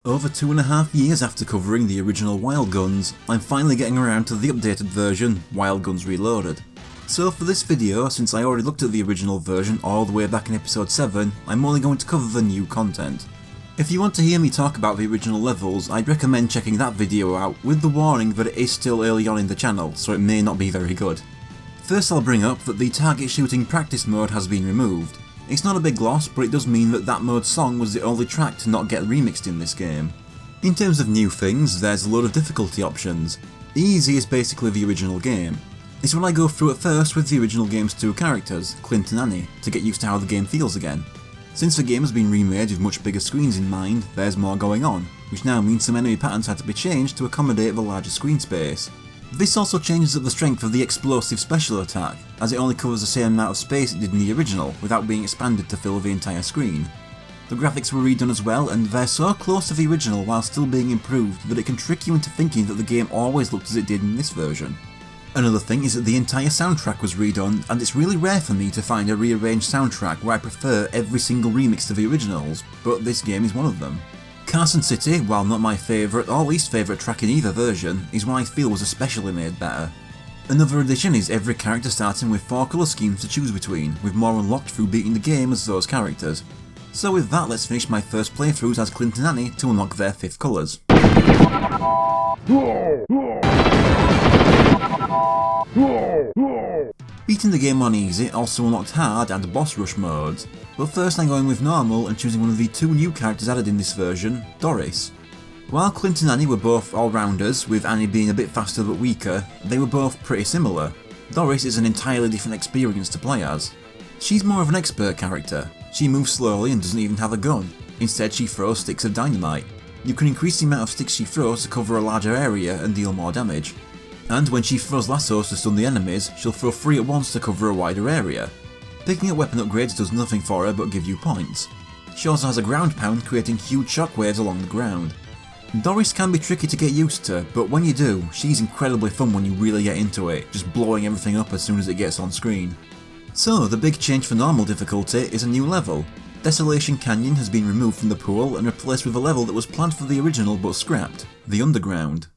Over 2.5 years after covering the original Wild Guns, I'm finally getting around to the updated version, Wild Guns Reloaded. So for this video, since I already looked at the original version all the way back in episode 7, I'm only going to cover the new content. If you want to hear me talk about the original levels, I'd recommend checking that video out, with the warning that it is still early on in the channel, so it may not be very good. First I'll bring up that the target shooting practice mode has been removed. It's not a big loss, but it does mean that mode's song was the only track to not get remixed in this game. In terms of new things, there's a load of difficulty options. Easy is basically the original game. It's what I go through at first with the original game's two characters, Clint and Annie, to get used to how the game feels again. Since the game has been remade with much bigger screens in mind, there's more going on, which now means some enemy patterns had to be changed to accommodate the larger screen space. This also changes up the strength of the explosive special attack, as it only covers the same amount of space it did in the original, without being expanded to fill the entire screen. The graphics were redone as well, and they're so close to the original while still being improved that it can trick you into thinking that the game always looked as it did in this version. Another thing is that the entire soundtrack was redone, and it's really rare for me to find a rearranged soundtrack where I prefer every single remix to the originals, but this game is one of them. Carson City, while not my favourite or least favourite track in either version, is one I feel was especially made better. Another addition is every character starting with 4 colour schemes to choose between, with more unlocked through beating the game as those characters. So with that, let's finish my first playthroughs as Clint and Annie to unlock their 5th colours. Beating the game on easy also unlocked hard and boss rush modes, but first I'm going with normal and choosing one of the 2 new characters added in this version, Doris. While Clint and Annie were both all-rounders, with Annie being a bit faster but weaker, they were both pretty similar. Doris is an entirely different experience to play as. She's more of an expert character. She moves slowly and doesn't even have a gun. Instead she throws sticks of dynamite. You can increase the amount of sticks she throws to cover a larger area and deal more damage. And when she throws lassos to stun the enemies, she'll throw 3 at once to cover a wider area. Picking up weapon upgrades does nothing for her but give you points. She also has a ground pound, creating huge shockwaves along the ground. Doris can be tricky to get used to, but when you do, she's incredibly fun when you really get into it, just blowing everything up as soon as it gets on screen. So the big change for normal difficulty is a new level. Desolation Canyon has been removed from the pool and replaced with a level that was planned for the original but scrapped, the Underground.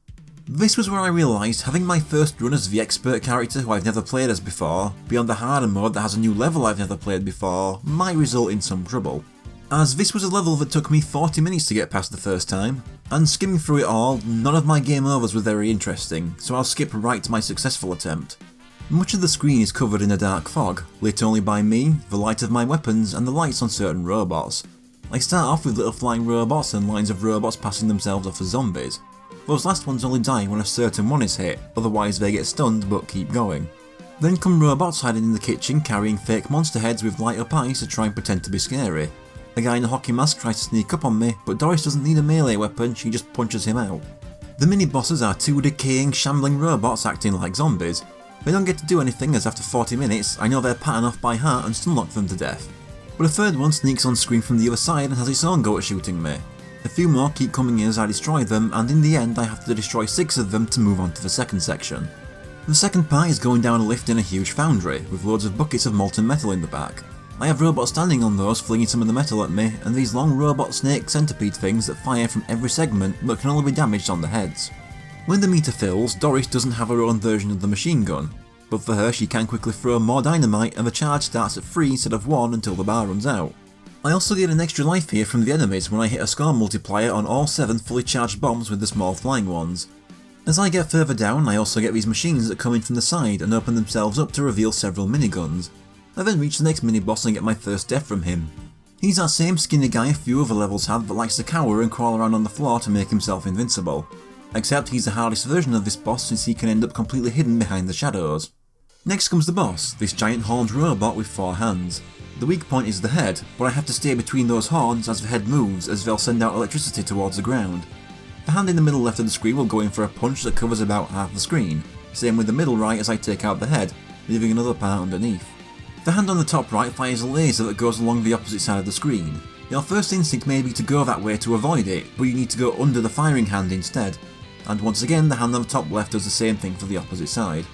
This was where I realised having my first run as the expert character who I've never played as before, beyond the harder mode that has a new level I've never played before, might result in some trouble. As this was a level that took me 40 minutes to get past the first time, and skimming through it all, none of my game overs were very interesting, so I'll skip right to my successful attempt. Much of the screen is covered in a dark fog, lit only by me, the light of my weapons, and the lights on certain robots. I start off with little flying robots and lines of robots passing themselves off as zombies. Those last ones only die when a certain one is hit, otherwise they get stunned but keep going. Then come robots hiding in the kitchen carrying fake monster heads with light up eyes to try and pretend to be scary. A guy in a hockey mask tries to sneak up on me, but Doris doesn't need a melee weapon, she just punches him out. The mini-bosses are 2 decaying, shambling robots acting like zombies. They don't get to do anything as after 40 minutes, I know their pattern off by heart and stunlock them to death. But a third one sneaks on screen from the other side and has its own go at shooting me. A few more keep coming in as I destroy them, and in the end I have to destroy 6 of them to move on to the second section. The second part is going down a lift in a huge foundry, with loads of buckets of molten metal in the back. I have robots standing on those flinging some of the metal at me, and these long robot snake centipede things that fire from every segment but can only be damaged on the heads. When the meter fills, Doris doesn't have her own version of the machine gun, but for her she can quickly throw more dynamite and the charge starts at 3 instead of 1 until the bar runs out. I also get an extra life here from the enemies when I hit a score multiplier on all 7 fully charged bombs with the small flying ones. As I get further down, I also get these machines that come in from the side and open themselves up to reveal several miniguns. I then reach the next mini-boss and get my first death from him. He's that same skinny guy a few other levels have that likes to cower and crawl around on the floor to make himself invincible. Except he's the hardest version of this boss since he can end up completely hidden behind the shadows. Next comes the boss, this giant horned robot with 4 hands. The weak point is the head, but I have to stay between those horns as the head moves as they'll send out electricity towards the ground. The hand in the middle left of the screen will go in for a punch that covers about half the screen, same with the middle right as I take out the head, leaving another part underneath. The hand on the top right fires a laser that goes along the opposite side of the screen. Your first instinct may be to go that way to avoid it, but you need to go under the firing hand instead. And once again the hand on the top left does the same thing for the opposite side.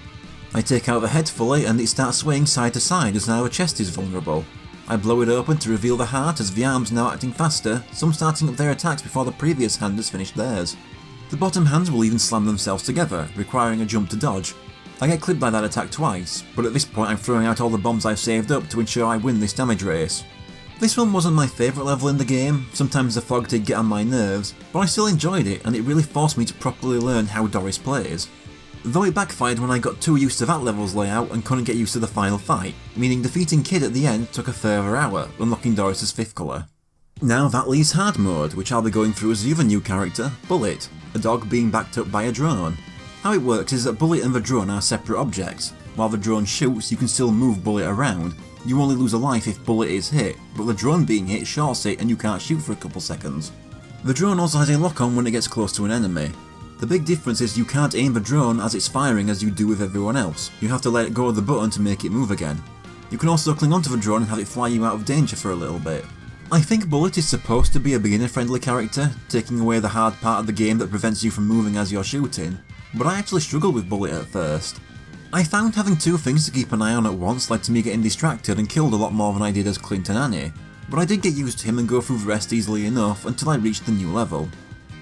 I take out the head fully and it starts swaying side to side as now the chest is vulnerable. I blow it open to reveal the heart as the arms now acting faster, some starting up their attacks before the previous hand has finished theirs. The bottom hands will even slam themselves together, requiring a jump to dodge. I get clipped by that attack twice, but at this point I'm throwing out all the bombs I've saved up to ensure I win this damage race. This one wasn't my favourite level in the game, sometimes the fog did get on my nerves, but I still enjoyed it and it really forced me to properly learn how Doris plays. Though it backfired when I got too used to that level's layout and couldn't get used to the final fight, meaning defeating Kid at the end took a further hour, unlocking Doris's 5th colour. Now that leaves hard mode, which I'll be going through as the other new character, Bullet, a dog being backed up by a drone. How it works is that Bullet and the drone are separate objects. While the drone shoots, you can still move Bullet around. You only lose a life if Bullet is hit, but the drone being hit shorts it and you can't shoot for a couple seconds. The drone also has a lock-on when it gets close to an enemy. The big difference is you can't aim the drone as it's firing as you do with everyone else. You have to let go of the button to make it move again. You can also cling onto the drone and have it fly you out of danger for a little bit. I think Bullet is supposed to be a beginner-friendly character, taking away the hard part of the game that prevents you from moving as you're shooting, but I actually struggled with Bullet at first. I found having two things to keep an eye on at once led to me getting distracted and killed a lot more than I did as Clint and Annie, but I did get used to him and go through the rest easily enough until I reached the new level.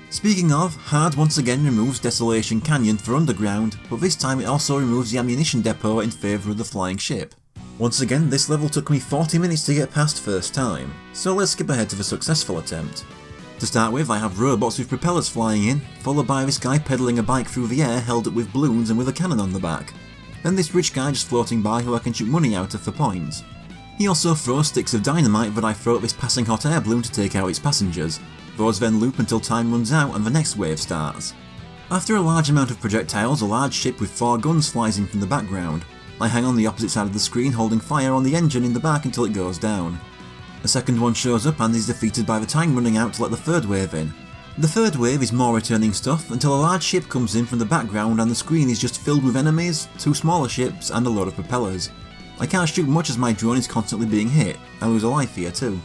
Speaking of, Hard once again removes Desolation Canyon for Underground, but this time it also removes the ammunition depot in favour of the flying ship. Once again, this level took me 40 minutes to get past first time, so let's skip ahead to the successful attempt. To start with, I have robots with propellers flying in, followed by this guy pedalling a bike through the air held up with balloons and with a cannon on the back. Then this rich guy just floating by who I can shoot money out of for points. He also throws sticks of dynamite that I throw at this passing hot air balloon to take out its passengers. Those then loop until time runs out and the next wave starts. After a large amount of projectiles, a large ship with 4 guns flies in from the background. I hang on the opposite side of the screen holding fire on the engine in the back until it goes down. A second one shows up and is defeated by the time running out to let the third wave in. The third wave is more returning stuff until a large ship comes in from the background and the screen is just filled with enemies, 2 smaller ships and a load of propellers. I can't shoot much as my drone is constantly being hit, I lose a life here too.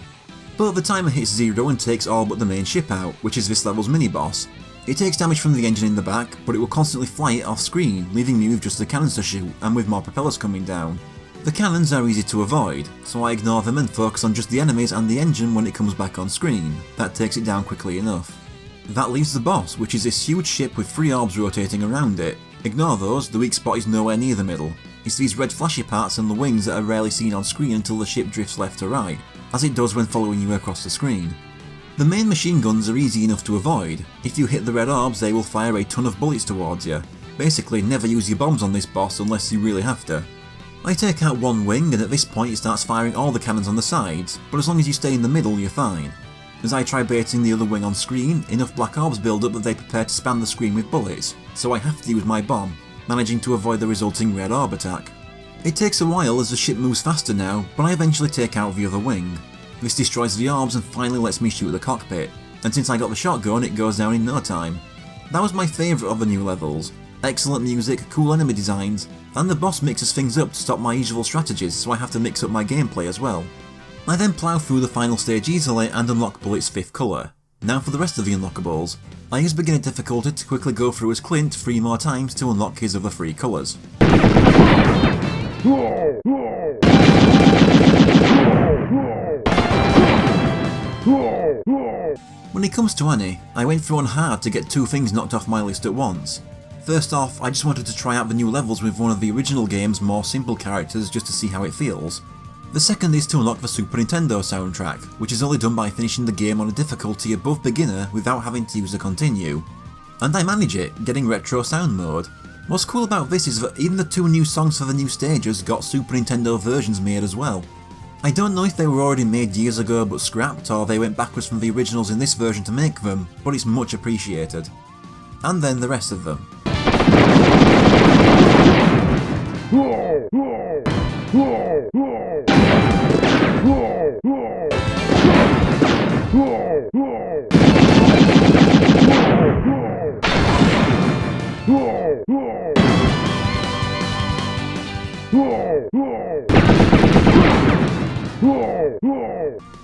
But the timer hits 0 and takes all but the main ship out, which is this level's mini-boss. It takes damage from the engine in the back, but it will constantly fly it off screen, leaving me with just the cannons to shoot and with more propellers coming down. The cannons are easy to avoid, so I ignore them and focus on just the enemies and the engine when it comes back on screen. That takes it down quickly enough. That leaves the boss, which is this huge ship with 3 orbs rotating around it. Ignore those, the weak spot is nowhere near the middle. It's these red flashy parts and the wings that are rarely seen on screen until the ship drifts left to right, as it does when following you across the screen. The main machine guns are easy enough to avoid. If you hit the red orbs, they will fire a ton of bullets towards you. Basically, never use your bombs on this boss unless you really have to. I take out one wing and at this point it starts firing all the cannons on the sides, but as long as you stay in the middle you're fine. As I try baiting the other wing on screen, enough black orbs build up that they prepare to spam the screen with bullets, so I have to use my bomb, managing to avoid the resulting red orb attack. It takes a while as the ship moves faster now, but I eventually take out the other wing. This destroys the orbs and finally lets me shoot the cockpit, and since I got the shotgun it goes down in no time. That was my favourite of the new levels. Excellent music, cool enemy designs, and the boss mixes things up to stop my usual strategies, so I have to mix up my gameplay as well. I then plough through the final stage easily and unlock Bullet's 5th colour. Now for the rest of the unlockables. I use beginner difficulty to quickly go through as Clint 3 more times to unlock his other 3 colours. When it comes to Annie, I went through on hard to get 2 things knocked off my list at once. First off, I just wanted to try out the new levels with one of the original game's more simple characters just to see how it feels. The second is to unlock the Super Nintendo soundtrack, which is only done by finishing the game on a difficulty above beginner without having to use a continue. And I manage it, getting retro sound mode. What's cool about this is that even the 2 new songs for the new stages got Super Nintendo versions made as well. I don't know if they were already made years ago but scrapped or they went backwards from the originals in this version to make them, but it's much appreciated. And then the rest of them.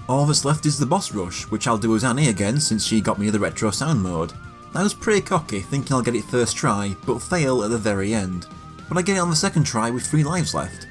All that's left is the boss rush, which I'll do as Annie again since she got me the retro sound mode. I was pretty cocky, thinking I'll get it first try, but fail at the very end. But I get it on the second try with 3 lives left.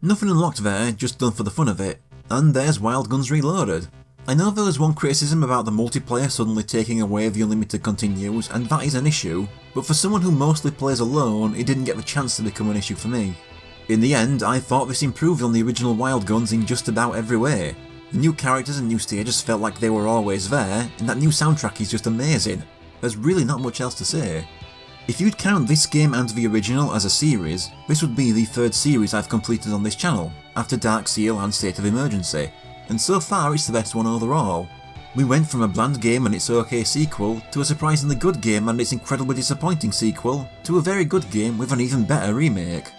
Nothing unlocked there, just done for the fun of it, and there's Wild Guns Reloaded. I know there was one criticism about the multiplayer suddenly taking away the unlimited continues, and that is an issue, but for someone who mostly plays alone, it didn't get the chance to become an issue for me. In the end, I thought this improved on the original Wild Guns in just about every way. The new characters and new stages felt like they were always there, and that new soundtrack is just amazing. There's really not much else to say. If you'd count this game and the original as a series, this would be the third series I've completed on this channel, after Dark Seal and State of Emergency, and so far it's the best one overall. We went from a bland game and its okay sequel, to a surprisingly good game and its incredibly disappointing sequel, to a very good game with an even better remake.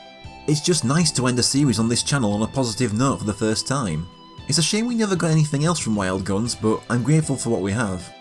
It's just nice to end a series on this channel on a positive note for the first time. It's a shame we never got anything else from Wild Guns, but I'm grateful for what we have.